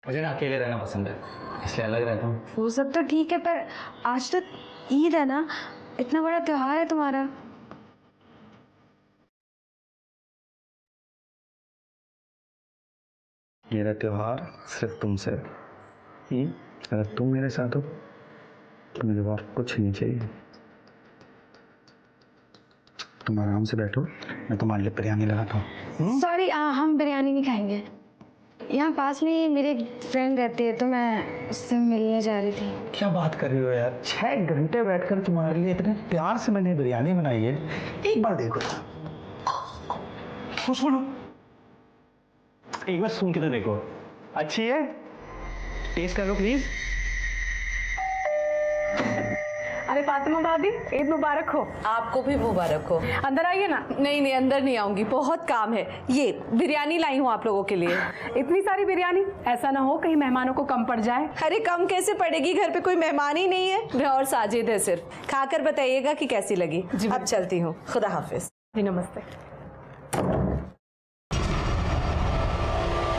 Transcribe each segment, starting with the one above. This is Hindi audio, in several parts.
मुझे ना अकेले रहना पसंद है, इसलिए अलग रहता हूँ। वो सब तो ठीक है, पर आज तो ईद है ना, इतना बड़ा त्योहार है तुम्हारा। मेरा त्योहार सिर्फ तुमसे। अगर तुम मेरे साथ हो तो मुझे और कुछ नहीं चाहिए। तुम आराम से बैठो, मैं तुम्हारे लिए बिरयानी लगाता हूँ। सॉरी, हम बिरयानी नहीं खाएंगे। यहाँ पास में ही मेरे फ्रेंड रहती है, तो मैं उससे मिलने जा रही थी। क्या बात कर रही हो यार, 6 घंटे बैठकर तुम्हारे लिए इतने प्यार से मैंने बिरयानी बनाई है, एक बार देखो। सुनो, एक बार सुन के तो देखो, अच्छी है, टेस्ट करो प्लीज। अरे फातिमा भाभी, ईद मुबारक हो। आपको भी मुबारक हो। अंदर आइए ना। नहीं नहीं, अंदर नहीं आऊंगी, बहुत काम है। ये बिरयानी लाई हूँ आप लोगों के लिए। इतनी सारी बिरयानी, ऐसा ना हो कहीं मेहमानों को कम पड़ जाए। अरे कम कैसे पड़ेगी, घर पे कोई मेहमान ही नहीं है, मैं और साजिद है सिर्फ। खाकर बताइएगा कि कैसी लगी। अब चलती हूँ, खुदा हाफिज। जी नमस्ते।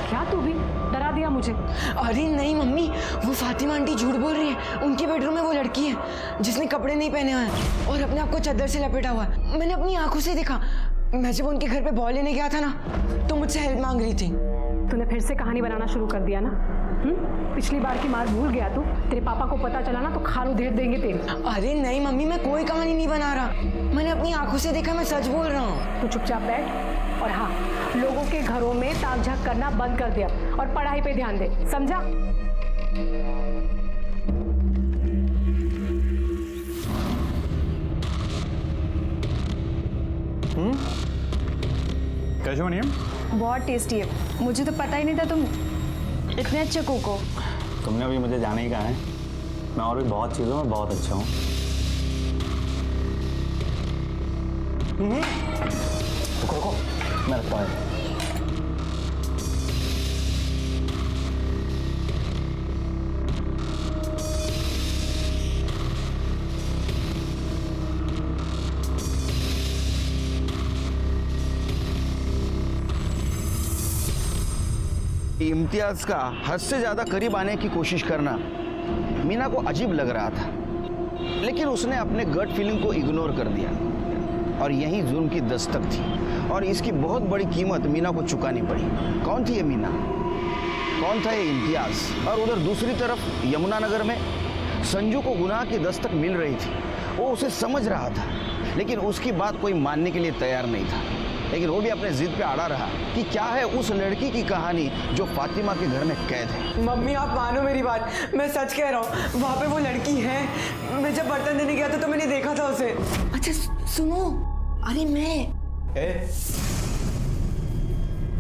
क्या तू भी डरा दिया मुझे। अरे नहीं मम्मी, वो फातिमा आंटी झूठ बोल रही है। उनके बेडरूम में वो लड़की है जिसने कपड़े नहीं पहने हुए हैं और अपने आप को चादर से लपेटा हुआ है। मैंने अपनी आंखों से देखा। मैं जब उनके घर पे बॉल लेने गया था ना, तो मुझसे हेल्प मांग रही थी। तूने फिर से कहानी बनाना शुरू कर दिया ना। पिछली बार की मार भूल गया तू। तेरे पापा को पता चला ना तो खाल उधेड़ देंगे तेरे। अरे नहीं मम्मी, मैं कोई कहानी नहीं बना रहा। मैंने अपनी आंखों से देखा, मैं सच बोल रहा हूँ। तू चुपचाप बैठ और हाँ, लोगों के घरों में ताक झाक करना बंद कर दे अब और पढ़ाई पे ध्यान दे, समझा? कैसे बनी है? बहुत टेस्टी है। मुझे तो पता ही नहीं था तुम इतने अच्छे कुक हो। तुमने अभी मुझे जाने ही कहा है, मैं और भी बहुत चीज़ों में बहुत अच्छा हूँ। रुको, मैं रखता हूँ। इम्तियाज का हद से ज्यादा करीब आने की कोशिश करना मीना को अजीब लग रहा था, लेकिन उसने अपने गट फीलिंग को इग्नोर कर दिया और यही जुर्म की दस्तक थी और इसकी बहुत बड़ी कीमत मीना को चुकानी पड़ी। कौन थी ये मीना, कौन था ये इम्तियाज? और उधर दूसरी तरफ यमुनानगर में संजू को गुनाह की दस्तक मिल रही थी। वो उसे समझ रहा था, लेकिन उसकी बात कोई मानने के लिए तैयार नहीं था। लेकिन वो भी अपने जिद पे अड़ा रहा कि क्या है उस लड़की की कहानी जो फातिमा के घर में कैद है। मम्मी आप मानो मेरी बात, मैं सच कह रहा हूँ। वहाँ पे वो लड़की है। मैं जब बर्तन देने गया था तो मैंने देखा था उसे। अच्छा सुनो, अरे मैं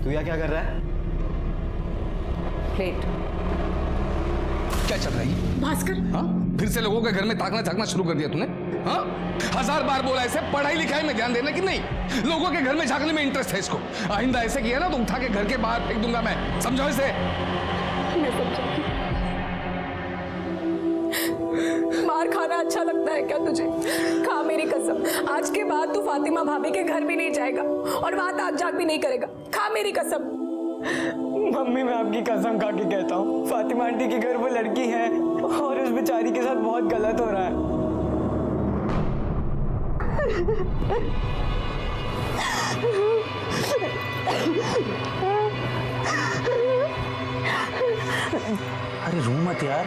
तू यहाँ क्या कर रहा है? प्लेट क्या चल रही है भास्कर? हाँ, फिर से लोगों के घर में ताकना झाकना शुरू कर दिया तूने? हाँ, 1000 बार बोला ऐसे पढ़ाई लिखाई में ध्यान देना कि नहीं, लोगों के घर में झांकने में इंटरेस्ट है इसको। आइंदा ऐसे किया ना तो उठा के घर के बाहर फेंक दूंगा मैं, समझो इसे? मैं समझूंगी। मार खाना अच्छा लगता है क्या तुझे? खा मेरी कसम, आज के बाद तू फातिमा भाभी के घर भी नहीं जाएगा और वहां ताक झाक भी नहीं करेगा। खा मेरी कसम। मम्मी मैं आपकी कसम खा के कहता हूँ, फातिमा आंटी के घर वो लड़की है और उस बेचारी के साथ बहुत गलत हो रहा है। अरे रो मत यार,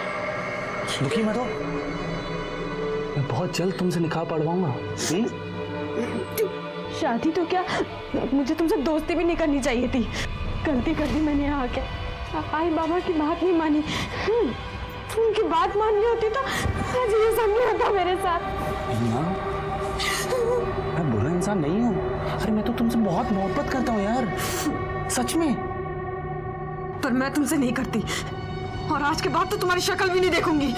दुखी मत हो, मैं बहुत जल्द तुमसे निकाह पढ़वाऊंगा। शादी तो क्या, मुझे तुमसे दोस्ती भी नहीं करनी चाहिए थी। गलती कर दी मैंने यहाँ आके। आई बाबा की बात नहीं मानी। उनकी बात माननी होती तो आज ये सब नहीं होता मेरे साथ। मैं बुरा इंसान नहीं हूँ। अरे मैं तो तुमसे बहुत मोहब्बत करता हूँ यार, सच में। पर मैं तुमसे नहीं करती और आज के बाद तो तुम्हारी शक्ल भी नहीं देखूंगी।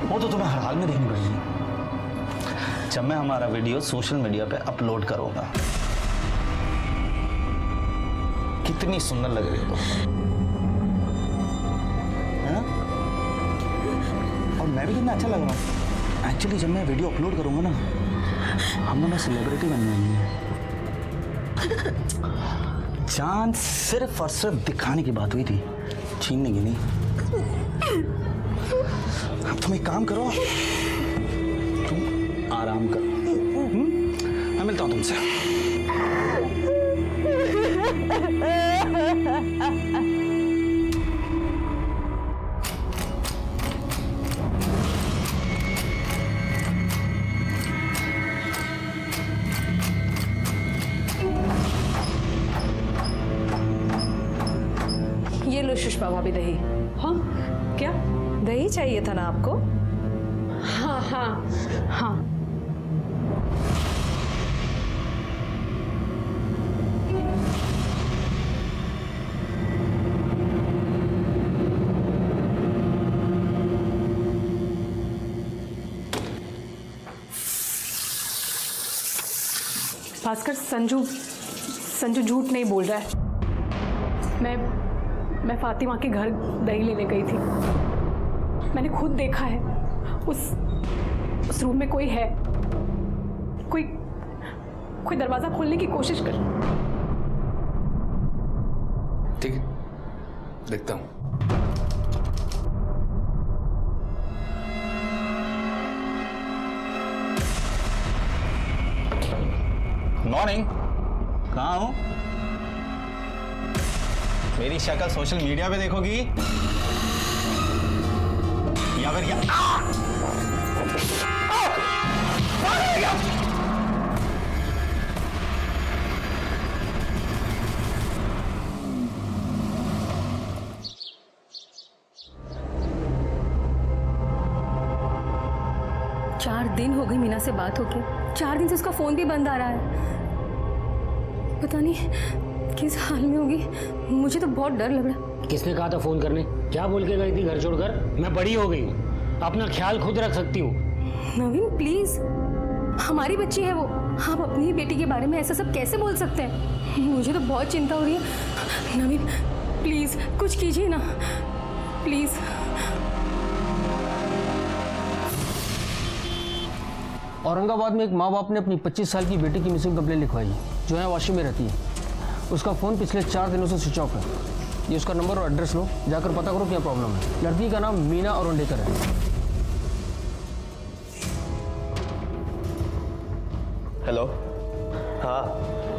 वो तो तुम्हें हर हाल में देखनी पड़ेगी जब मैं हमारा वीडियो सोशल मीडिया पे अपलोड करूंगा। कितनी सुंदर लग रही हो तुम, है ना? और मैं भी कितना अच्छा लग रहा हूँ। एक्चुअली जब मैं वीडियो अपलोड करूंगा ना, हम दोनों सेलिब्रिटी बन जाएंगे। जान सिर्फ और सिर्फ दिखाने की बात हुई थी, छीनने की नहीं। अब तुम एक काम करो, तुम आराम करो। मैं मिलता हूं तुमसे। ये लो सुषमा भाभी दही। हाँ क्या? दही चाहिए था ना आपको? हाँ हाँ हाँ। भास्कर, संजू झूठ नहीं बोल रहा है। मैं फातिमा के घर दही लेने गई थी। मैंने खुद देखा है, उस रूम में कोई है, कोई दरवाजा खोलने की कोशिश कर। ठीक है, देखता हूं। मॉर्निंग। कहाँ हो? मेरी शक्ल सोशल मीडिया पे देखोगी या फिर चार दिन हो गए मीना से बात होके, 4 दिन से उसका फोन भी बंद आ रहा है। पता नहीं किस हाल में होगी, मुझे तो बहुत डर लग रहा है। किसने कहा था फोन करने? क्या बोल के गई थी घर छोड़कर? मैं बड़ी हो गई हूँ, अपना ख्याल खुद रख सकती हूँ। नवीन प्लीज, हमारी बच्ची है वो, हम अपनी ही बेटी के बारे में ऐसा सब कैसे बोल सकते हैं? मुझे तो बहुत चिंता हो रही है। नवीन प्लीज कुछ कीजिए ना, प्लीज। औरंगाबाद में एक माँ बाप ने अपनी 25 साल की बेटी की मिसिंग कंप्लेंट लिखवाई, जो है वाशी में रहती है। उसका फ़ोन पिछले 4 दिनों से स्विच ऑफ है। ये उसका नंबर और एड्रेस लो, जाकर पता करो क्या प्रॉब्लम है। लड़की का नाम मीना अरोंडेकर है। हेलो। हाँ,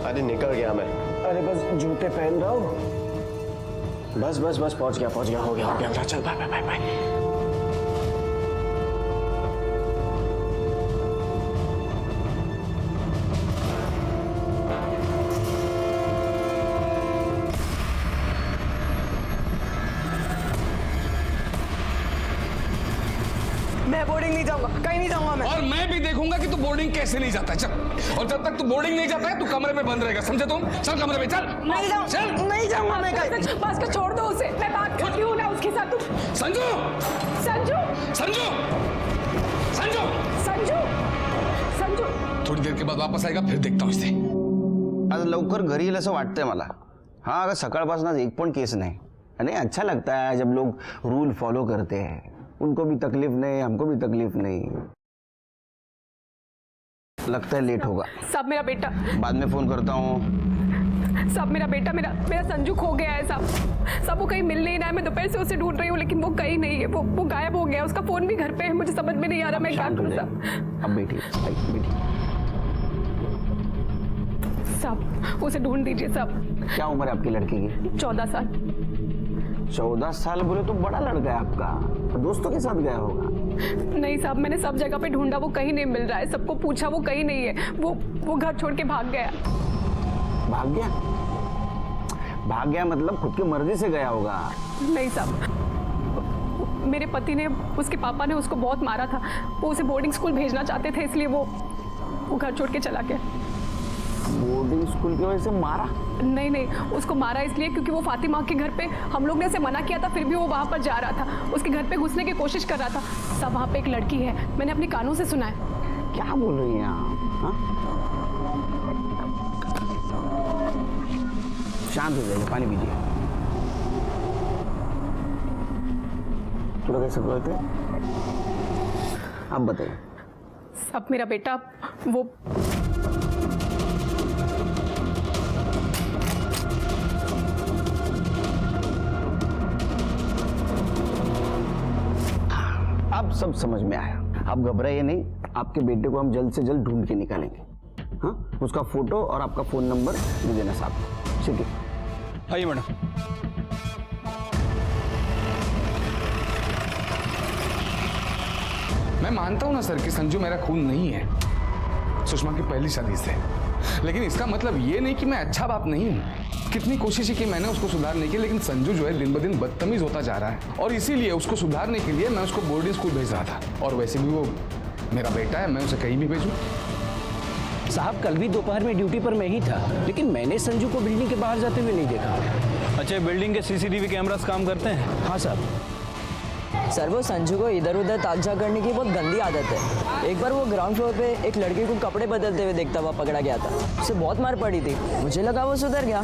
अरे निकल गया मैं। अरे बस जूते पहन रहा हूँ। बस पहुँच गया, हो गया। चल बाय। मैं बोर्डिंग नहीं जाऊंगा, कहीं नहीं जाऊंगा मैं। और मैं भी देखूंगा कि तू बोर्डिंग कैसे नहीं जाता है। चल, और जब तक तू बोर्डिंग नहीं जाता है तू कमरे में बंद रहेगा, समझे तुम? चल कमरे में चल। नहीं जाऊंगा मैं कहीं। भास्कर छोड़ दो उसे, मैं बात करती हूँ ना उसके साथ। तुम संजू थोड़ी देर के बाद वापस आएगा, फिर देखता हूँ इसे। आज लवकर घरी येईल असं वाटतंय मला। हाँ, अगर सकाळपासून आज एक पण केस नहीं। नहीं, अच्छा लगता है जब लोग रूल फॉलो करते हैं। उनको भी तकलीफ नहीं, हमको भी तकलीफ नहीं। लगता है लेट होगा। सब मेरा बेटा, बाद में फोन करता हूँ। सब मेरा बेटा, मेरा संजू खो गया है। सब वो कहीं मिल नहीं रहा है। मैं दोपहर से उसे ढूंढ रही हूँ, लेकिन वो कहीं नहीं है। वो गायब हो गया। उसका फोन भी घर पे है। मुझे समझ में नहीं आ रहा मैं क्या करूँ। अब बेटी सब उसे ढूंढ दीजिए। सब। क्या उम्र है आपकी लड़की की? 14 साल। 14 साल बोले तो बड़ा लड़का है आपका। दोस्तों के साथ गया होगा। नहीं साहब, मैंने सब जगह पे ढूंढा, वो कहीं नहीं मिल रहा है। सबको पूछा, वो कहीं नहीं है। वो घर छोड़ के भाग गया। भाग गया मतलब खुद की मर्जी से गया होगा। नहीं साहब, मेरे पति ने, उसके पापा ने उसको बहुत मारा था। वो उसे बोर्डिंग स्कूल भेजना चाहते थे, इसलिए वो घर छोड़ के चला गया। बोर्डिंग स्कूल की वजह से मारा? नहीं, उसको मारा इसलिए क्योंकि वो फातिमा के घर पे, हम लोग ने उसे मना किया था, फिर भी वो वहाँ पर जा रहा था। उसके घर पे घुसने की कोशिश कर रहा था। सब वहाँ पे एक लड़की है, मैंने अपने कानों से सुना है। क्या बोल रही हैं आप? शांत हो जाइए, पानी पीजिए। थोड़ा कैसे बोलते हैं? आप बताइए। सब मेरा बेटा, वो सब समझ में आया। आप घबराइए नहीं, आपके बेटे को हम जल्द से जल्द ढूंढ के निकालेंगे। हाँ, उसका फोटो और आपका फोन नंबर दे देना साहब। ठीक है, आइए मैडम। मैं मानता हूं ना सर कि संजू मेरा खून नहीं है, सुषमा की पहली शादी से, लेकिन इसका मतलब ये नहीं कि मैं अच्छा बाप नहीं हूं। कितनी कोशिश की मैंने उसको सुधारने की, लेकिन संजू जो है दिन ब दिन बदतमीज होता जा रहा है, और इसीलिए उसको सुधारने के लिए मैं उसको बोर्डिंग स्कूल भेज रहा था। और वैसे भी वो मेरा बेटा है, मैं उसे कहीं भी भेजूं। साहब कल भी दोपहर में ड्यूटी पर मैं ही था, लेकिन मैंने संजू को बिल्डिंग के बाहर जाते हुए नहीं देखा। अच्छा, बिल्डिंग के सीसीटीवी कैमरास काम करते हैं? हाँ साहब। सर वो संजू को इधर उधर ताजा करने की बहुत गंदी आदत है। एक बार वो ग्राउंड फ्लोर पे एक लड़की को कपड़े बदलते हुए देखता हुआ पकड़ा गया था। उसे बहुत मार पड़ी थी। मुझे लगा वो सुधर गया,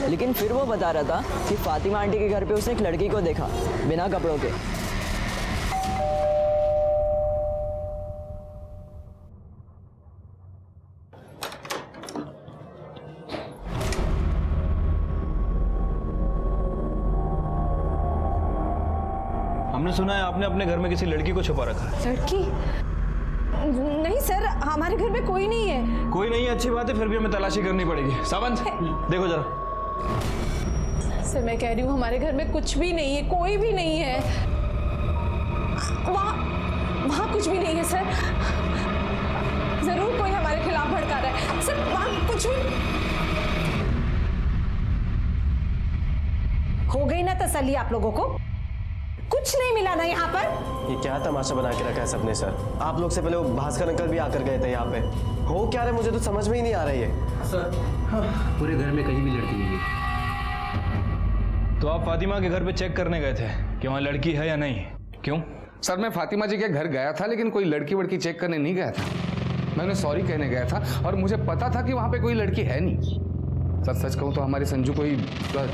लेकिन फिर वो बता रहा था कि फातिमा आंटी के घर पे उसने एक लड़की को देखा बिना कपड़ों के। हमने सुना है आपने अपने घर में किसी लड़की को छुपा रखा है। लड़की? नहीं सर, हमारे घर में कोई नहीं है। कोई नहीं है, अच्छी बात है, फिर भी हमें तलाशी करनी पड़ेगी। सावन देखो जरा। सर मैं कह रही हूँ हमारे घर में कुछ भी नहीं है, कोई भी नहीं है। वहाँ कुछ भी नहीं है सर। जरूर कोई हमारे खिलाफ भड़का रहा है सर, वहाँ कुछ भी। हो गई ना तसल्ली आप लोगों को? कुछ नहीं मिला ना यहाँ पर? ये क्या तमाशा बना के रखा है सबने सर? आप लोग से पहले वो भास्कर अंकल भी आकर गए थे यहाँ पे। हो क्या रहा है मुझे तो समझ में ही नहीं आ रही है सर। हाँ, पूरे घर में कहीं भी लड़की नहीं है। तो आप फातिमा के घर पे चेक करने गए थे कि वहाँ लड़की है या नहीं? क्यों? सर मैं फातिमा जी के घर गया था, लेकिन कोई लड़की वड़की चेक करने नहीं गया था। मैं उन्हें सॉरी कहने गया था, और मुझे पता था कि वहाँ पे कोई लड़की है नहीं। सच कहूँ तो हमारे संजू को ही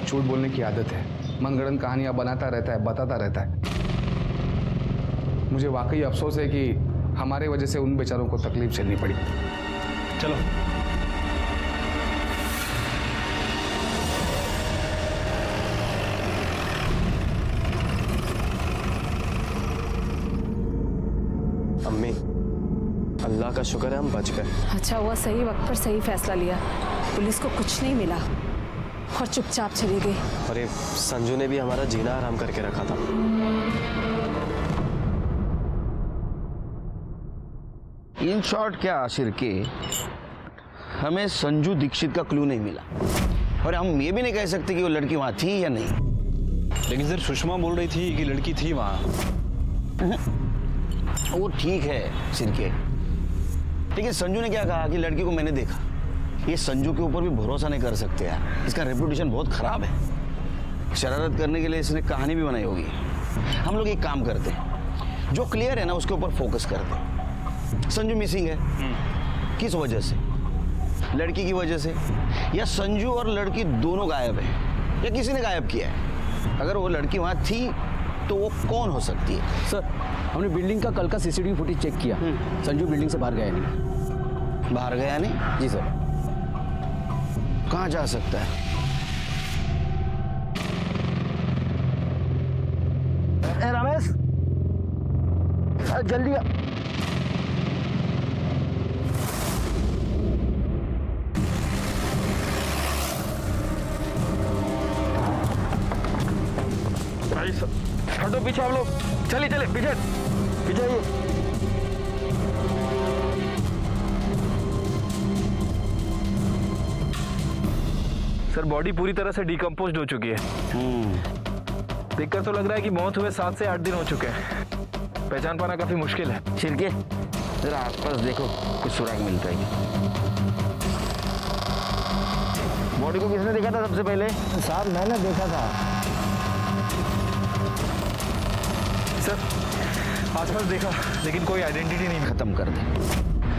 झूठ बोलने की आदत है। मनगढ़ंत कहानियां बनाता रहता है, बताता रहता है। मुझे वाकई अफसोस है कि हमारे वजह से उन बेचारों को तकलीफ झेलनी पड़ी। चलो अम्मी, अल्लाह का शुक्र है हम बच गए। अच्छा हुआ सही वक्त पर सही फैसला लिया। पुलिस को कुछ नहीं मिला और चुपचाप चली गई। और ये संजू ने भी हमारा जीना आराम करके रखा था। इन शॉर्ट क्या आशिर के, हमें संजू दीक्षित का क्लू नहीं मिला, और हम ये भी नहीं कह सकते कि वो लड़की वहां थी या नहीं। लेकिन सर सुषमा बोल रही थी कि लड़की थी वहाँ। वो ठीक है सिरके, लेकिन संजू ने क्या कहा कि लड़की को मैंने देखा। ये संजू के ऊपर भी भरोसा नहीं कर सकते यार, इसका रेपुटेशन बहुत खराब है। शरारत करने के लिए इसने कहानी भी बनाई होगी। हम लोग एक काम करते हैं, जो क्लियर है ना उसके ऊपर फोकस करते हैं। संजू मिसिंग है, किस वजह से? लड़की की वजह से, या संजू और लड़की दोनों गायब है, या किसी ने गायब किया है? अगर वो लड़की वहां थी तो वो कौन हो सकती है? सर हमने बिल्डिंग का कल का सीसीटीवी फुटेज चेक किया। संजू बिल्डिंग से बाहर गया नहीं। बाहर गया नहीं? जी सर। कहाँ जा सकता है? रमेश जल्दी आ। हटो पीछे आप लोग, चलिए चलिए पीछे पीछे आइए। सर बॉडी पूरी तरह से डिकम्पोज्ड हो चुकी है। देखकर तो लग रहा है कि मौत हुए 7 से 8 दिन हो चुके हैं। पहचान पाना काफी मुश्किल है। छिड़के जरा आसपास देखो, कुछ सुराग मिलता है। बॉडी को किसने देखा था सबसे पहले? साहब मैंने देखा था। सर आसपास देखा, लेकिन कोई आइडेंटिटी नहीं। खत्म कर दे।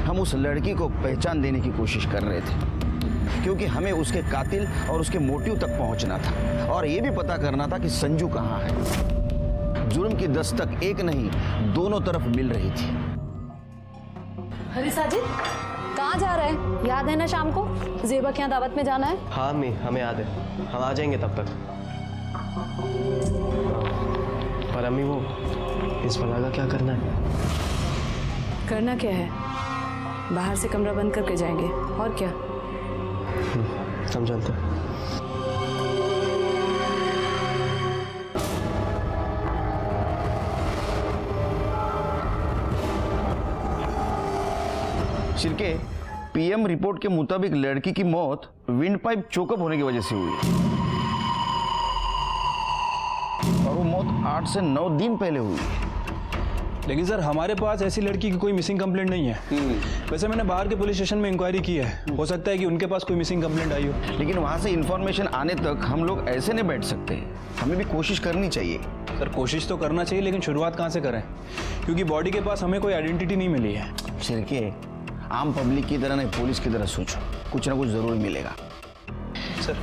हम उस लड़की को पहचान देने की कोशिश कर रहे थे, क्योंकि हमें उसके कातिल और उसके मोटिव तक पहुंचना था, और ये भी पता करना था कि संजू कहाँ है। जुर्म की दस्तक एक नहीं, दोनों तरफ मिल रही थी। अरे साजिद कहाँ जा रहे हैं? याद है ना शाम को जेबा के यहाँ दावत में जाना है? हाँ अम्मी, हमें याद है, हम आ जाएंगे तब तक। पर अम्मी वो इस बला का क्या करना है? करना क्या है, बाहर से कमरा बंद करके जाएंगे और क्या। हम चलते हैं। शिर्के, पीएम रिपोर्ट के मुताबिक लड़की की मौत विंड पाइप चोकअप होने की वजह से हुई है और वो मौत 8 से 9 दिन पहले हुई है। लेकिन सर हमारे पास ऐसी लड़की की कोई मिसिंग कंप्लेंट नहीं है। वैसे मैंने बाहर के पुलिस स्टेशन में इंक्वायरी की है, हो सकता है कि उनके पास कोई मिसिंग कंप्लेंट आई हो। लेकिन वहां से इंफॉर्मेशन आने तक हम लोग ऐसे नहीं बैठ सकते, हमें भी कोशिश करनी चाहिए। सर कोशिश तो करना चाहिए, लेकिन शुरुआत कहाँ से करें, क्योंकि बॉडी के पास हमें कोई आइडेंटिटी नहीं मिली है। शिर्के, आम पब्लिक की तरह नहीं, पुलिस की तरह सोचो, कुछ ना कुछ जरूर मिलेगा। सर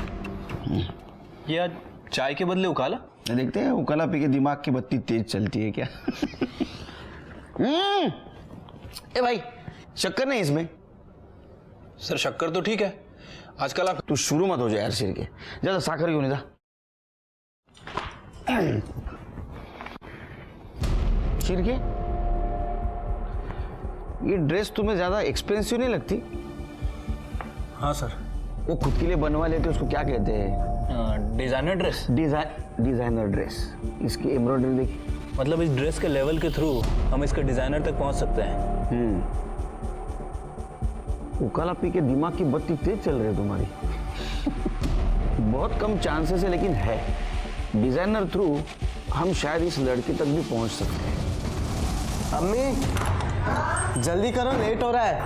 ये आज चाय के बदले उकाला? देखते हैं उकाला पी के दिमाग की बत्ती तेज चलती है क्या। ए भाई, शक्कर नहीं इसमें? सर शक्कर तो ठीक है, आजकल आप तू शुरू मत हो जाए यार शिर्के, ज्यादा साखर क्यों नहीं था। शिर्के, ये ड्रेस तुम्हें ज्यादा एक्सपेंसिव नहीं लगती? हाँ सर। वो खुद के लिए बनवा लेते, उसको क्या कहते हैं? Designer dress. Designer dress. इसकी एम्ब्रॉयडरी देखी, मतलब इस ड्रेस के लेवल के थ्रू हम इसके डिजाइनर तक पहुंच सकते हैं। उकाला पी के दिमाग की बत्ती तेज चल रही है तुम्हारी। बहुत कम चांसेस है, लेकिन है। डिजाइनर थ्रू हम शायद इस लड़की तक भी पहुंच सकते हैं। अम्मी जल्दी करो, लेट हो रहा है।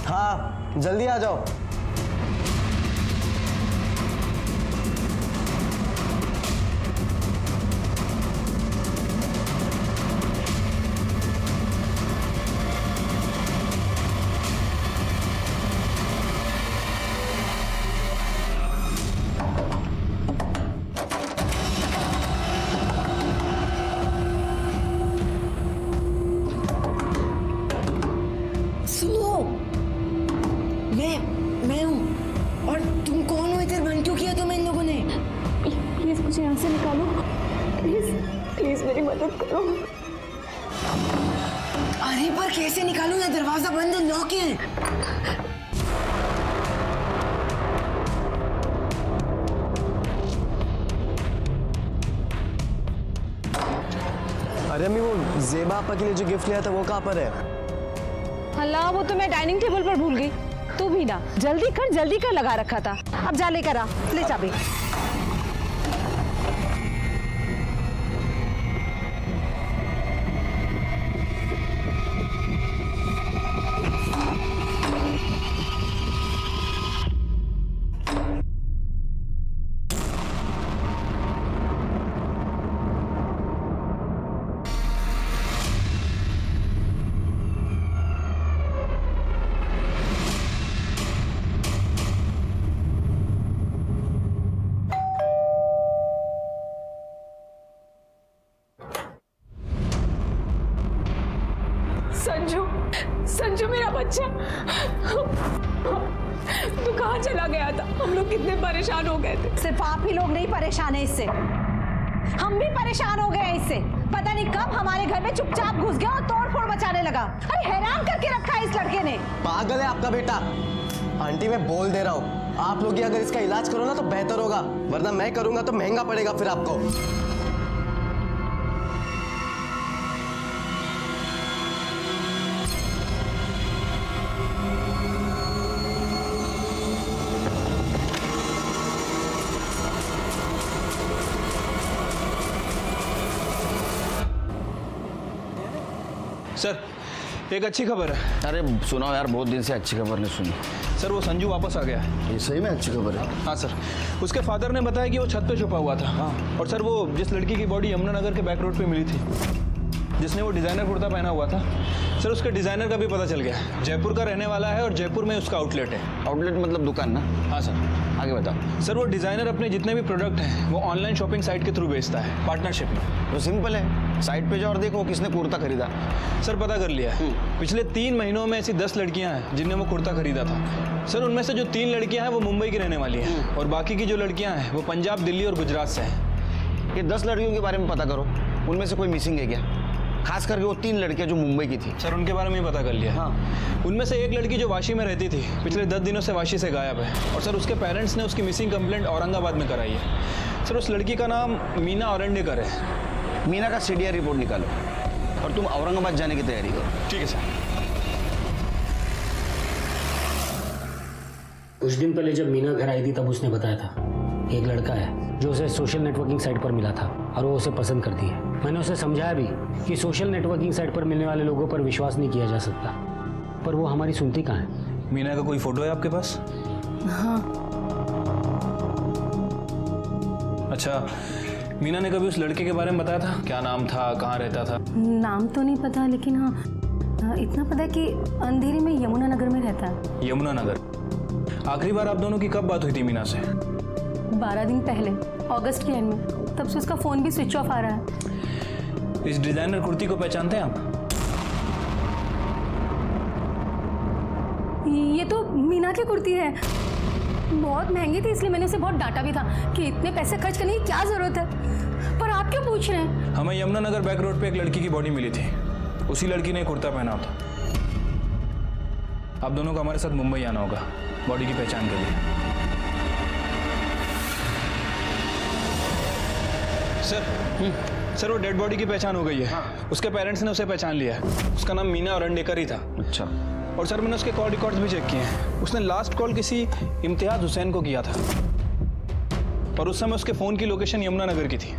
हाँ जल्दी आ जाओ। सुनो, मैं हूँ। और तुम कौन हो? इधर बंद क्यों किया तुम्हें इन लोगों ने? प्लीज मुझे यहाँ से निकालो, प्लीज प्लीज मेरी मदद करो। अरे पर कैसे निकालूं? ना दरवाजा बंद है, लॉक है। अरे अम्मी, वो जेबा आपा के लिए जो गिफ्ट लिया था वो कहाँ पर है? अल्लाह, वो तो मैं डाइनिंग टेबल पर भूल गई। तू भी ना जल्दी कर लगा रखा था। अब जा लेकर आ, ले चाबी। संजू मेरा बच्चा, तू कहाँ चला गया था? हम लोग कितने परेशान हो गए थे। सिर्फ आप ही लोग नहीं परेशान है इससे, हम भी परेशान हो गए हैं इससे। पता नहीं कब हमारे घर में चुपचाप घुस गया और तोड़फोड़ मचाने लगा। अरे हैरान करके रखा है इस लड़के ने। पागल है आपका बेटा। आंटी मैं बोल दे रहा हूँ, आप लोग ही अगर इसका इलाज करो ना तो बेहतर होगा, वरना मैं करूंगा तो महंगा पड़ेगा फिर आपको। सर एक अच्छी खबर है। अरे सुनाओ यार, बहुत दिन से अच्छी खबर नहीं सुनी। सर वो संजू वापस आ गया है। ये सही में अच्छी खबर है? हाँ सर, उसके फादर ने बताया कि वो छत पे छुपा हुआ था। हाँ। और सर वो जिस लड़की की बॉडी यमुनानगर के बैक रोड पे मिली थी, जिसने वो डिज़ाइनर कुर्ता पहना हुआ था, सर उसके डिज़ाइनर का भी पता चल गया। जयपुर का रहने वाला है और जयपुर में उसका आउटलेट है। आउटलेट मतलब दुकान ना? हाँ सर। आगे बताओ। सर वो डिज़ाइनर अपने जितने भी प्रोडक्ट हैं वो ऑनलाइन शॉपिंग साइट के थ्रू बेचता है, पार्टनरशिप में। तो सिंपल है, साइट पे जाओ और देखो किसने कुर्ता खरीदा। सर पता कर लिया है, पिछले 3 महीनों में ऐसी 10 लड़कियां हैं जिनने वो कुर्ता खरीदा था। सर उनमें से जो 3 लड़कियां हैं वो मुंबई की रहने वाली हैं और बाकी की जो लड़कियां हैं वो पंजाब, दिल्ली और गुजरात से हैं। ये 10 लड़कियों के बारे में पता करो, उनमें से कोई मिसिंग है क्या? खास करके वो 3 लड़कियां जो मुंबई की थी। सर उनके बारे में ही पता कर लिया। हाँ, उनमें से एक लड़की जो वाशी में रहती थी पिछले 10 दिनों से वाशी से गायब है, और सर उसके पेरेंट्स ने उसकी मिसिंग कंप्लेंट औरंगाबाद में कराई है। सर उस लड़की का नाम मीना औरंडेकर है। मीना का सीडीआर रिपोर्ट निकालो और तुम औरंगाबाद जाने की तैयारी करो। ठीक है सर। कुछ दिन पहले जब मीना घर आई थी तब उसने बताया था एक लड़का है जो उसे सोशल नेटवर्किंग साइट पर मिला था और वो उसे पसंद करती है। मैंने उसे समझाया भी कि सोशल नेटवर्किंग साइट पर मिलने वाले लोगों पर विश्वास नहीं किया जा सकता, पर वो हमारी सुनती कहाँ है। मीना का कोई फोटो है आपके पास? हाँ। अच्छा, मीना ने कभी उस लड़के के बारे में बताया था? क्या नाम था, कहाँ रहता था? नाम तो नहीं पता, लेकिन हाँ इतना पता है कि अंधेरी में यमुना नगर में रहता है। यमुना नगर। आखिरी बार आप दोनों की कब बात हुई थी मीना से? 12 दिन पहले, अगस्त के एंड में। तब से उसका फोन भी स्विच ऑफ आ रहा है। इस डिजाइनर कुर्ती को पहचानते हैं आप? ये तो मीना की कुर्ती है। बहुत महंगी थी, इसलिए मैंने उसे बहुत डांटा भी था कि इतने पैसे खर्च करने की क्या जरूरत है। पर आप क्यों पूछ रहे हैं? हमें यमुना नगर बैक रोड पे एक लड़की की बॉडी मिली थी। उसी लड़की ने कुर्ता पहना था। आप दोनों को हमारे साथ मुंबई आना होगा बॉडी की पहचान के लिए। सर वो डेड बॉडी की पहचान हो गई है। हाँ। उसके पेरेंट्स ने उसे पहचान लिया है। उसका नाम मीना औरंडेकर ही था। अच्छा। और सर मैंने उसके कॉल रिकॉर्ड्स भी चेक किए हैं। उसने लास्ट कॉल किसी इम्तियाज हुसैन को किया था, और उस समय उसके फोन की लोकेशन यमुना नगर की थी।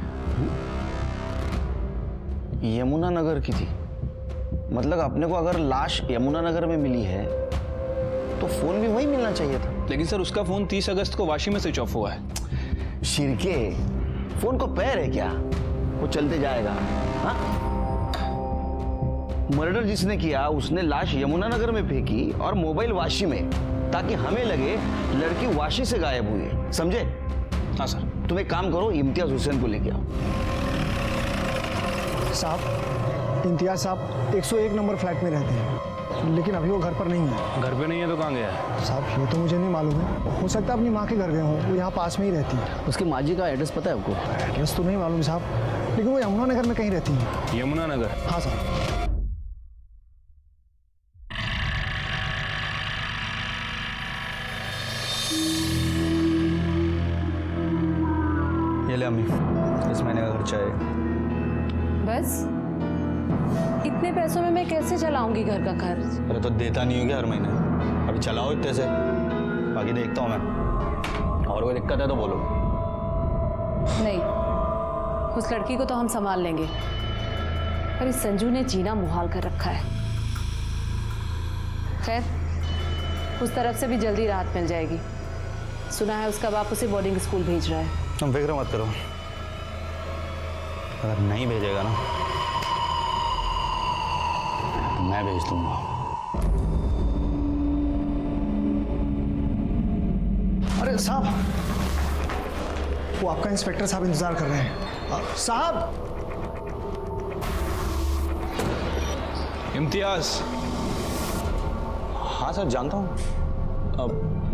यमुना नगर की थी? मतलब अपने को अगर लाश यमुना नगर में मिली है तो फोन भी वही मिलना चाहिए था। लेकिन सर उसका फोन 30 अगस्त को वाशी में स्विच ऑफ हुआ है। शिरके, फोन को पैर है क्या? वो चलते जाएगा। हाँ? मर्डर जिसने किया उसने लाश यमुना नगर में फेंकी और मोबाइल वाशी में, ताकि हमें लगे लड़की वाशी से गायब हुई है। समझे? हाँ सर। तुम एक काम करो, इम्तियाज हुसैन को लेके आओ। साहब, इम्तियाज साहब 101 नंबर फ्लैट में रहते हैं, लेकिन अभी वो घर पर नहीं है। घर पे नहीं है तो कहाँ गया है? साहब ये तो मुझे नहीं मालूम है, हो सकता है अपनी माँ के घर गए हों। वो यहाँ पास में ही रहती है। उसकी माँ जी का एड्रेस पता है आपको? एड्रेस तो नहीं मालूम साहब, लेकिन वो यमुना नगर में कहीं रहती है। यमुना नगर? हाँ साहब। ये ले अम्मी, इस महीने का खर्चा है। बस इतने पैसों में मैं कैसे चलाऊंगी घर का खर्च? अरे तो देता नहीं हो क्या हर महीने? अभी चलाओ इतने से, बाकी देखता हूँ मैं। और कोई दिक्कत है तो बोलो। नहीं, उस लड़की को तो हम संभाल लेंगे, पर इस संजू ने जीना मुहाल कर रखा है। खैर, उस तरफ से भी जल्दी राहत मिल जाएगी। सुना है उसका बाप उसे बोर्डिंग स्कूल भेज रहा है। तुम फिक्र मत करो, अगर नहीं भेजेगा ना मैं भेज दूंगा। अरे साहब, वो आपका इंस्पेक्टर साहब इंतजार कर रहे हैं। साहब। इम्तियाज। हाँ सर जानता हूँ,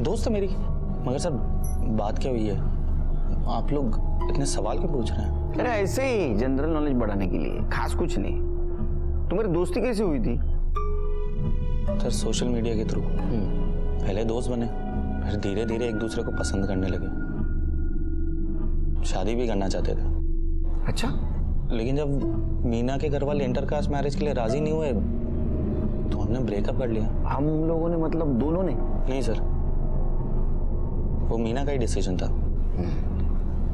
दोस्त है मेरी। मगर सर बात क्या हुई है? आप लोग इतने सवाल क्यों पूछ रहे हैं? अरे ऐसे ही जनरल नॉलेज बढ़ाने के लिए, खास कुछ नहीं। तुम्हारी दोस्ती कैसे हुई थी? सर सोशल मीडिया के थ्रू। पहले दोस्त बने, फिर धीरे धीरे एक दूसरे को पसंद करने लगे, शादी भी करना चाहते थे। अच्छा। लेकिन जब मीना के घर वाले इंटर कास्ट मैरिज के लिए राजी नहीं हुए तो हमने ब्रेकअप कर लिया। हम लोगों ने मतलब दोनों ने? नहीं सर, वो मीना का ही डिसीजन था।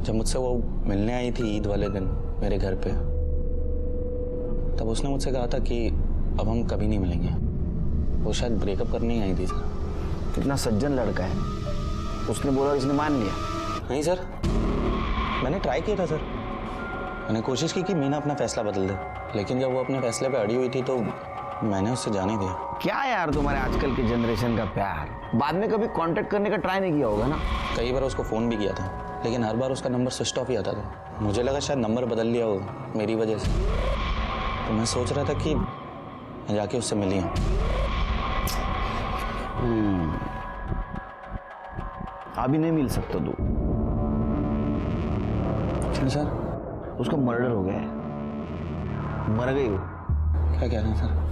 जब मुझसे वो मिलने आई थी ईद वाले दिन मेरे घर पे, तब उसने मुझसे कहा था कि अब हम कभी नहीं मिलेंगे। वो शायद ब्रेकअप करने ही आई थी सर। कितना सज्जन लड़का है। उसने बोला, इसने मान लिया? नहीं सर, मैंने ट्राई किया था सर। मैंने कोशिश की कि मीना अपना फैसला बदल दे, लेकिन जब वो अपने फैसले पे अड़ी हुई थी तो मैंने उससे जाने दिया। क्या यार तुम्हारे आजकल के जनरेशन का प्यार। बाद में कभी कांटेक्ट करने का ट्राई नहीं किया होगा ना? कई बार उसको फ़ोन भी किया था, लेकिन हर बार उसका नंबर स्विच ऑफ ही आता था। मुझे लगा शायद नंबर बदल लिया हो मेरी वजह से, तो मैं सोच रहा था कि मैं जाके उससे मिली हूँ। अभी नहीं मिल सकता तू। क्यों सर? उसका मर्डर हो गया है, मर गई वो। क्या कह रहे हैं सर?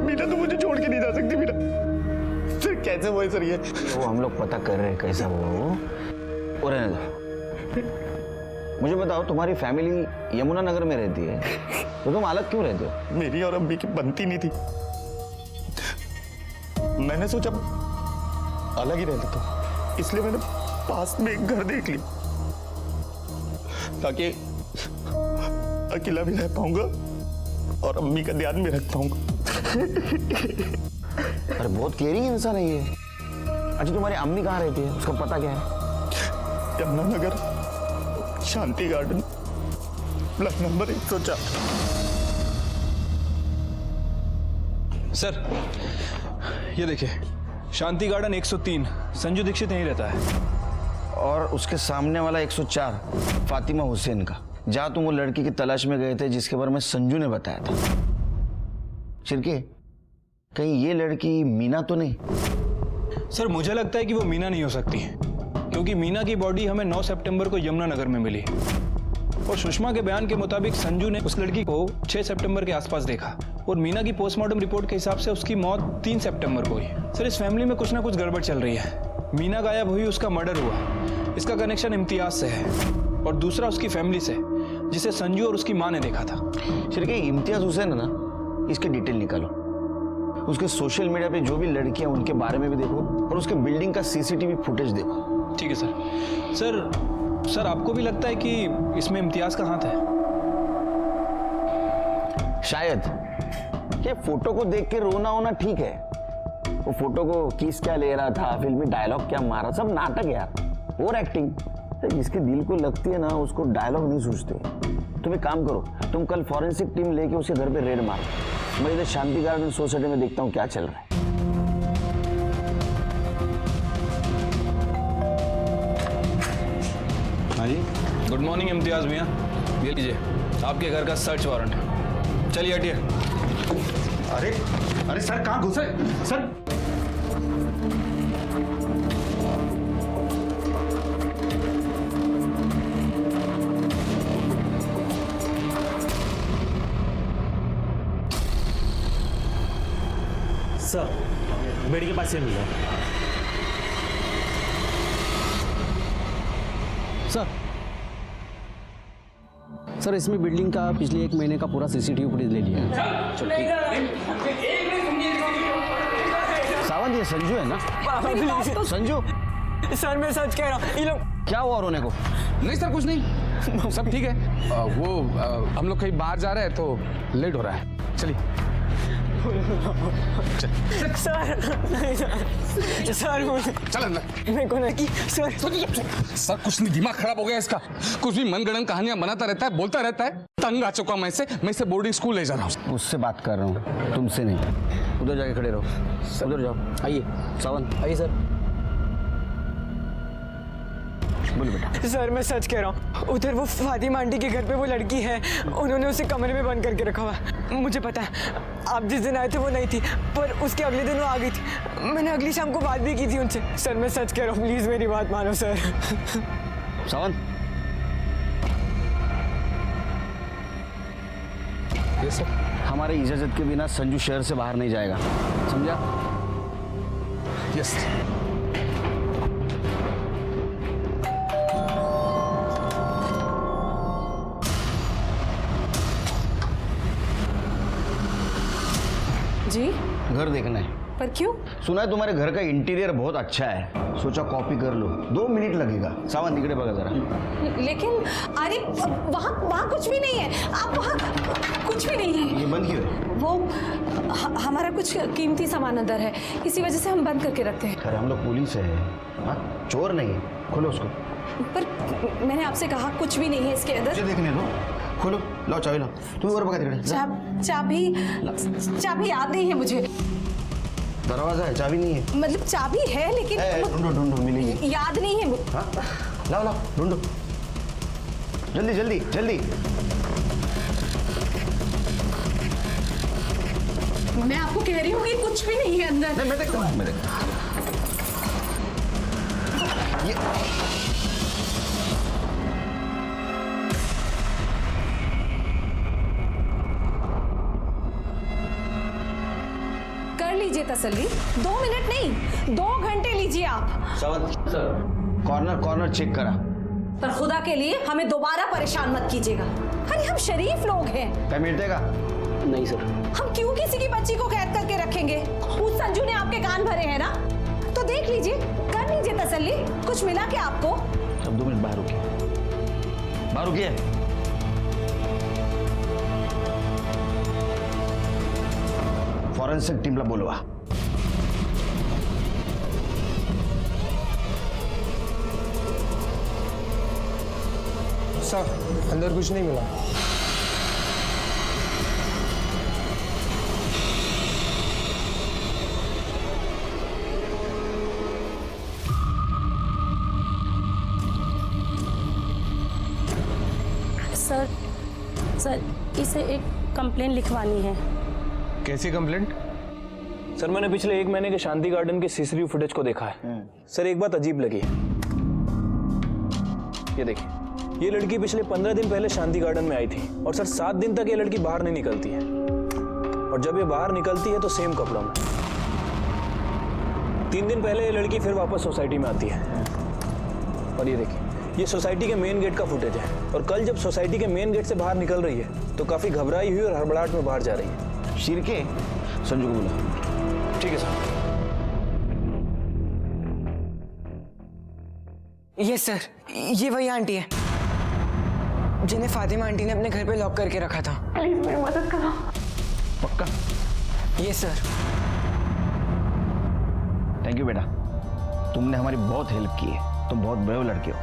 मीना तो मुझे छोड़ के नहीं जा सकती मीना। सर कैसे हुआ सर ये? वो हम लोग पता कर रहे हैं कैसा हुआ वो। और रहने दो। मुझे बताओ, तुम्हारी फैमिली यमुनानगर में रहती है तो तुम अलग क्यों रहते हो? मेरी और अम्मी की बनती नहीं थी, मैंने सोचा अलग ही रह लेता हूं, इसलिए मैंने पास में एक घर देख ली ताकि अकेला भी रह पाऊंगा और अम्मी का ध्यान भी रख पाऊंगा। अरे बहुत केयरिंग इंसान है ये। अच्छा तुम्हारी अम्मी कहाँ रहती है, उसका पता क्या है? यमुनानगर, शांति गार्डन, ब्लॉक नंबर 104। सर ये देखिए, शांति गार्डन 103, संजू दीक्षित यहीं रहता है। और उसके सामने वाला 104 फातिमा हुसैन का, जहां तुम वो लड़की की तलाश में गए थे जिसके बारे में संजू ने बताया था। शिरके, कहीं ये लड़की मीना तो नहीं? सर मुझे लगता है कि वो मीना नहीं हो सकती, क्योंकि मीना की बॉडी हमें 9 सितंबर को यमुनानगर में मिली और सुषमा के बयान के मुताबिक संजू ने उस लड़की को 6 सितंबर के आसपास देखा और मीना की पोस्टमार्टम रिपोर्ट के हिसाब से उसकी मौत 3 सितंबर को हुई। सर इस फैमिली में कुछ ना कुछ गड़बड़ चल रही है। मीना गायब हुई, उसका मर्डर हुआ, इसका कनेक्शन इम्तियाज से है और दूसरा उसकी फैमिली से, जिसे संजू और उसकी माँ ने देखा था। शिरके, इम्तियाज हुसैन है ना, इसकी डिटेल निकालो। उसके सोशल मीडिया पे जो भी लड़कियां उनके बारे में भी देखो और उसके बिल्डिंग का सीसीटीवी फुटेज देखो। ठीक है सर। सर आपको भी लगता है कि इसमें इम्तियाज का हाथ है? शायद। ये फोटो को देख के रोना होना ठीक है, वो फोटो को किस क्या ले रहा था, फिल्मी डायलॉग क्या मारा, सब नाटक यार, और एक्टिंग। जिसके दिल को लगती है ना उसको डायलॉग नहीं सूझते। तुम एक काम करो, तुम कल फॉरेंसिक टीम लेके उसके घर पे रेड मारो। मैं इधर शांति गार्डन सोसाइटी में देखता हूँ क्या चल रहा है। हाँ जी, गुड मॉर्निंग इम्तियाज मियाँ, ये लीजिए आपके घर का सर्च वारंट। चलिए हटिए। अरे अरे सर कहाँ घुसे सर? सर बेड के पास से मिला। सर इसमें बिल्डिंग का पिछले 1 महीने का पूरा सीसीटीवी फुटेज ले लिया है। सावंत, ये संजू है ना? संजू सर मैं सच कह रहा हूँ। ये लोग क्या हुआ रोने को? नहीं सर कुछ नहीं, सब ठीक है। हम लोग कहीं बाहर जा रहे हैं तो लेट हो रहा है, चलिए। सर चल अंदर। मेरे को ना कि सर कुछ नहीं, दिमाग खराब हो गया इसका। कुछ भी मनगढ़ंत कहानियां बनाता रहता है, बोलता रहता है। तंग आ चुका मैं इसे बोर्डिंग स्कूल ले जा रहा हूँ। उससे बात कर रहा हूँ, तुमसे नहीं। उधर जाके खड़े रहो, उधर जाओ। आइए सावंत, आइए सर। बोलो बेटा। सर मैं सच कह रहा हूँ, उधर वो फातिमा आंटी के घर पे वो लड़की है, उन्होंने उसे कमरे में बंद करके रखा हुआ। मुझे पता है आप जिस दिन आए थे वो नहीं थी, पर उसके अगले दिन वो आ गई थी। मैंने अगली शाम को बात भी की थी उनसे। सर मैं सच कह रहा हूँ, प्लीज मेरी बात मानो सर। सावंत, ये सर हमारे इजाजत के बिना संजू शहर से बाहर नहीं जाएगा, समझा? यस। जी घर देखना है। पर क्यों? सुना है तुम्हारे घर का इंटीरियर बहुत अच्छा है, सोचा कॉपी कर लो। 2 मिनट लगेगा। सावंत इकड़े बघा जरा। लेकिन अरे वहाँ कुछ भी नहीं है। आप वहाँ कुछ भी नहीं है। ये बंद क्यों है? वो हमारा कुछ कीमती सामान अंदर है, इसी वजह से हम बंद करके रखते हैं। अरे हम लोग पुलिस है, हाँ? चोर नहीं है। खोलो उसको। पर मैंने आपसे कहा कुछ भी नहीं है इसके अंदर। मुझे देखने दो। खोलो, लाओ चाबी लाओ। तुम और बघा तिकडे। चाबी याद नहीं है मुझे। दरवाजा है, चाबी नहीं है। मतलब चाबी है लेकिन ढूंढो मिलेगी। याद नहीं है। हाँ? लाओ ढूंढो, जल्दी। मैं आपको कह रही हूँ कि कुछ भी नहीं है अंदर। नहीं, मैं देखता हूँ, मैं देखता हूँ। कर लीजिए तसल्ली, 2 मिनट नहीं 2 घंटे लीजिए आप। सर, कॉर्नर चेक करा। पर खुदा के लिए हमें दोबारा परेशान मत कीजिएगा। अरे हम शरीफ लोग हैं। क्या मिलतेगा? नहीं सर। हम क्यों किसी की बच्ची को कैद करके रखेंगे? उस संजू ने आपके कान भरे हैं ना, तो देख लीजिए, कर लीजिए तसल्ली। कुछ मिला क्या आपको? अब 2 मिनट बाहर रुकिए। फॉरेंसिक टीमला बोलवा। सर, अंदर कुछ नहीं मिला। सर इसे एक कंप्लेंट लिखवानी है। कैसी कंप्लेंट? सर, मैंने पिछले 1 महीने के शांति गार्डन के सीसीटीवी फुटेज को देखा है। सर, एक बात अजीब लगी। ये देखिए, ये लड़की पिछले 15 दिन पहले शांति गार्डन में आई थी और सर 7 दिन तक ये लड़की बाहर नहीं निकलती है, और जब ये बाहर निकलती है तो सेम कपड़ों में। 3 दिन पहले ये लड़की फिर वापस सोसाइटी में आती है, और ये देखिए, ये सोसाइटी के मेन गेट का फुटेज है। और कल जब सोसाइटी के मेन गेट से बाहर निकल रही है तो काफी घबराई हुई और हड़बड़ाहट में बाहर जा रही है। शिरके, संजू को बुला। ठीक है सर। यस सर, ये वही आंटी है जिन्हें फातिमा आंटी ने अपने घर पे लॉक करके रखा था। प्लीज मेरी मदद करो। पक्का? Yes sir. थैंक यू बेटा, तुमने हमारी बहुत हेल्प की है। तुम बहुत ब्रेव लड़के हो।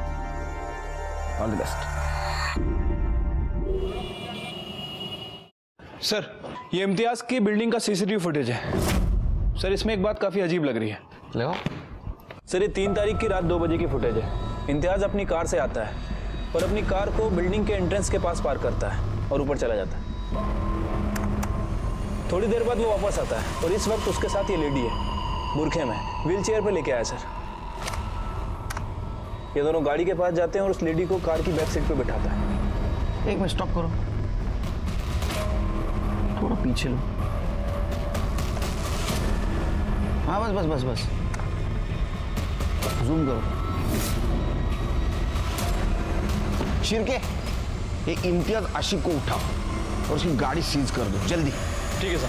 All the best. सर, ये इम्तियाज की बिल्डिंग का सीसीटीवी फुटेज है। सर, इसमें एक बात काफी अजीब लग रही है। लगाओ। सर, ये 3 तारीख की रात 2 बजे की फुटेज है। इम्तियाज अपनी कार से आता है और अपनी कार को बिल्डिंग के एंट्रेंस के पास पार्क करता है और ऊपर चला जाता है। थोड़ी देर बाद वो वापस आता है और इस वक्त उसके साथ ये लेडी है, बुरखे में, व्हील चेयर पर लेके आया सर। ये दोनों गाड़ी के पास जाते हैं और उस लेडी को कार की बैक सीट पे बिठाता है। 1 मिनट स्टॉप करो, थोड़ा पीछे लो। हाँ, बस जूम करो। शिरके, ये इम्तियाज आशिक को उठाओ और उसकी गाड़ी सीज कर दो जल्दी। ठीक है सर।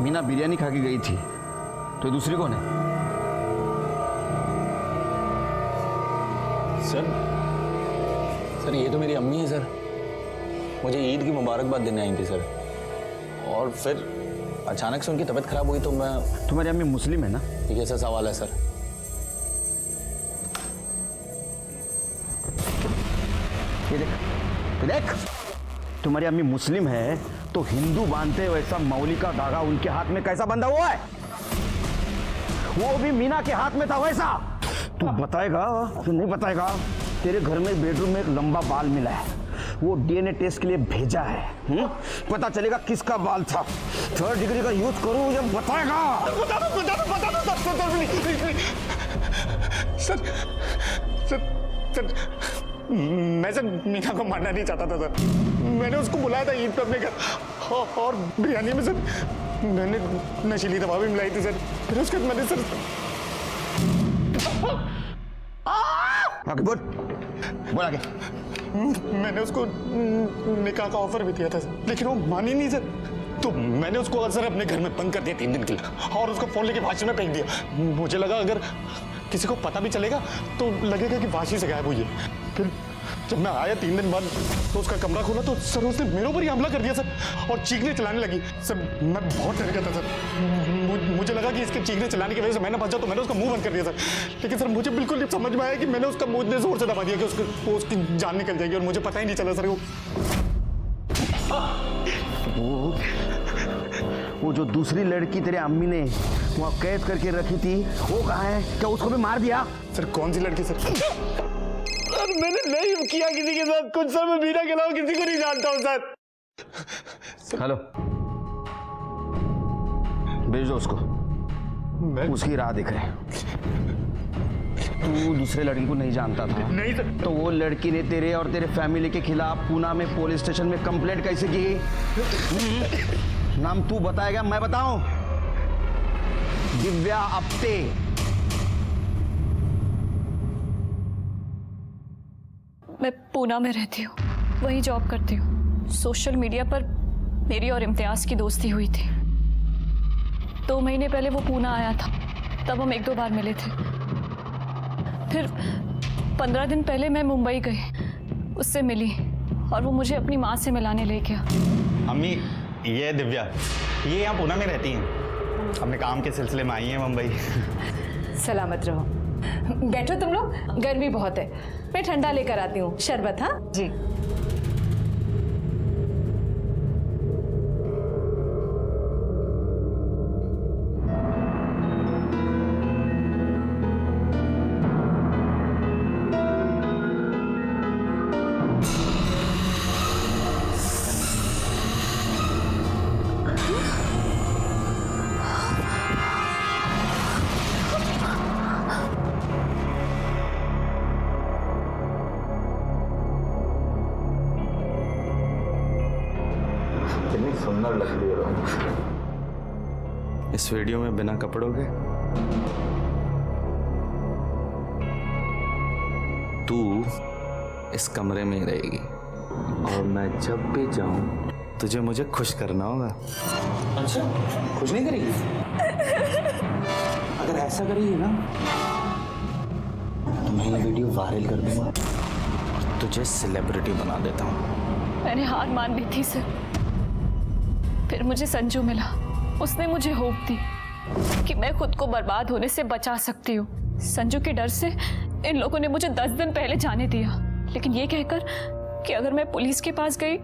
मीना बिरयानी खा के गई थी, तो दूसरी कौन है? सर, ये तो मेरी अम्मी है सर। मुझे ईद की मुबारकबाद देने आई थी सर, और फिर अचानक से उनकी तबीयत खराब हुई तो मैं। तुम्हारी अम्मी मुस्लिम है ना? ये कैसा सवाल है सर? ये देख, तुम्हारी अम्मी मुस्लिम है तो हिंदू बांधते वैसा मौली का धागा उनके हाथ में कैसा बंधा हुआ है? वो भी मीना के हाथ में था वैसा। तू बताएगा कि नहीं बताएगा? तेरे घर में बेडरूम में एक लंबा बाल मिला है, वो डीएनए टेस्ट के लिए भेजा है। पता चलेगा किसका बाल था। 3rd डिग्री का यूज करूं या बताएगा? बता दो सर, मैं सर मीना को मारना नहीं चाहता था सर। मैंने उसको बुलाया था ईद पे अपने घर, और बिरयानी में सर मैंने नशीली दवा भी मिलाई थी सर। फिर उसके बाद मैंने सर बोल आगे। मैंने उसको निकाह का ऑफर भी दिया था सर, लेकिन वो मानी नहीं सर। तो मैंने उसको सर अपने घर में बंद कर दिया 3 दिन के लिए, और उसको फोन लेके वाशी में फेंक दिया। मुझे लगा अगर किसी को पता भी चलेगा तो लगेगा कि वाशी से गायब हुई है। फिर जब मैं आया 3 दिन बाद तो उसका कमरा खोला तो सर उसने मेरे ऊपर ही हमला कर दिया सर, और चीखने चलाने लगी सर। मैं बहुत डर गया था सर। मुझे लगा कि इसके चीखने चलाने की वजह से मैं ना बचा, तो मैंने उसका मुंह बंद कर दिया सर। लेकिन सर मुझे बिल्कुल नहीं समझ में आया कि मैंने उसका मुंह इतने जोर से दबा दिया कि उसकी जान निकल जाएगी, और मुझे पता ही नहीं चला सर। वो जो दूसरी लड़की तेरे अम्मी ने वहाँ कैद करके रखी थी, वो कहाँ है? क्या उसको भी मार दिया? सर कौन सी लड़की सर? सर मैंने नहीं किया किसी के साथ कुछ सर, मैं मीना के अलावा किसी को नहीं जानता हूँ सर। हेलो, भेज दो उसको, उसकी राह दिख रहे। तू दूसरे लड़की को नहीं जानता था? नहीं सर। तो वो लड़की ने तेरे और तेरे फैमिली के खिलाफ पूना में पुलिस स्टेशन में कंप्लेंट कैसे की? नाम तू बताएगा मैं बताऊं? दिव्या आप्टे। मैं पूना में रहती हूँ, वहीं जॉब करती हूँ। सोशल मीडिया पर मेरी और इम्तियाज की दोस्ती हुई थी। 2 महीने पहले वो पूना आया था, तब हम 1-2 बार मिले थे। फिर 15 दिन पहले मैं मुंबई गई, उससे मिली और वो मुझे अपनी माँ से मिलाने ले गया। अम्मी, ये है दिव्या, ये यहाँ पूना में रहती हैं, अपने काम के सिलसिले में आई हैं मुंबई। सलामत रहो। बैठो तुम लोग, गर्मी बहुत है, मैं ठंडा लेकर आती हूँ। शरबत? हाँ जी। कितनी सुंदर लग रही हो इस वीडियो में बिना कपड़ों के। तू इस कमरे में ही रहेगी और मैं जब भी जाऊं तुझे मुझे खुश करना होगा। अच्छा, खुश नहीं करेगी? अगर ऐसा करेगी ना तो मैं ये वीडियो वायरल कर दूंगा और तुझे सेलिब्रिटी बना देता हूँ। मैंने हार मान ली थी सर, फिर मुझे संजू मिला। उसने मुझे होप दी कि मैं खुद को बर्बाद होने से बचा सकती हूँ। संजू के डर से इन लोगों ने मुझे 10 दिन पहले जाने दिया, लेकिन ये कहकर कि अगर मैं पुलिस के पास गई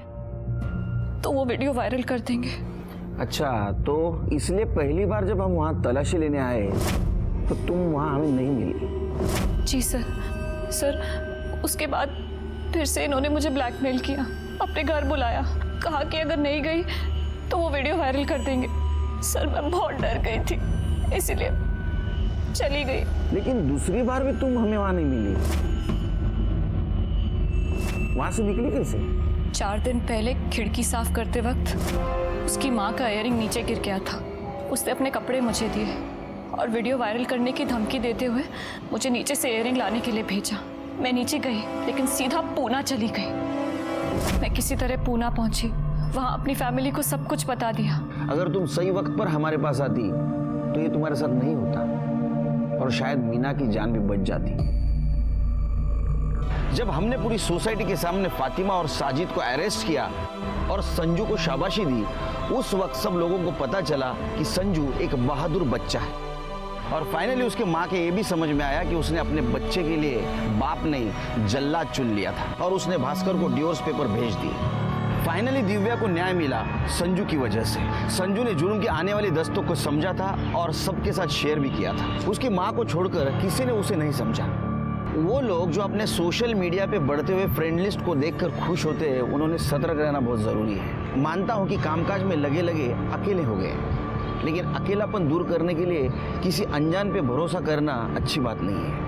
तो वो वीडियो वायरल कर देंगे। अच्छा, तो इसलिए पहली बार जब हम वहाँ तलाशी लेने आए तो तुम वहाँ हमें नहीं मिली? जी सर, उसके बाद फिर से इन्होंने मुझे ब्लैकमेल किया, अपने घर बुलाया, कहा कि अगर नहीं गई तो वो वीडियो वायरल कर देंगे। सर मैं बहुत डर गई थी, इसीलिए चली गई। लेकिन दूसरी बार भी तुम हमें वहाँ नहीं मिली, वहाँ से निकली कैसे? 4 दिन पहले खिड़की साफ करते वक्त उसकी माँ का इयररिंग नीचे गिर गया था। उसने अपने कपड़े मुझे दिए और वीडियो वायरल करने की धमकी देते हुए मुझे नीचे से इयररिंग लाने के लिए भेजा। मैं नीचे गई लेकिन सीधा पूना चली गई। मैं किसी तरह पूना पहुंची, वहां अपनी फैमिली को सब कुछ बता दिया। अगर तुम सही वक्त पर हमारे पास आती तो ये तुम्हारे साथ नहीं होता और शायद मीना की जान भी बच जाती। जब हमने पूरी सोसाइटी के सामने फातिमा और साजिद को अरेस्ट किया और संजू को शाबाशी दी, उस वक्त सब लोगों को पता चला कि संजू एक बहादुर बच्चा है। और फाइनली उसके माँ के ये भी समझ में आया कि उसने अपने बच्चे के लिए बाप नहीं जल्लाद चुन लिया था और उसने भास्कर को डिवोर्स पेपर भेज दिए। फाइनली दिव्या को न्याय मिला संजू की वजह से। संजू ने जुर्म की आने वाली दस्तों को समझा था और सबके साथ शेयर भी किया था। उसकी माँ को छोड़कर किसी ने उसे नहीं समझा। वो लोग जो अपने सोशल मीडिया पे बढ़ते हुए फ्रेंड लिस्ट को देखकर खुश होते हैं, उन्होंने सतर्क रहना बहुत जरूरी है। मानता हूँ कि कामकाज में लगे लगे अकेले हो गए, लेकिन अकेलापन दूर करने के लिए किसी अनजान पे भरोसा करना अच्छी बात नहीं है।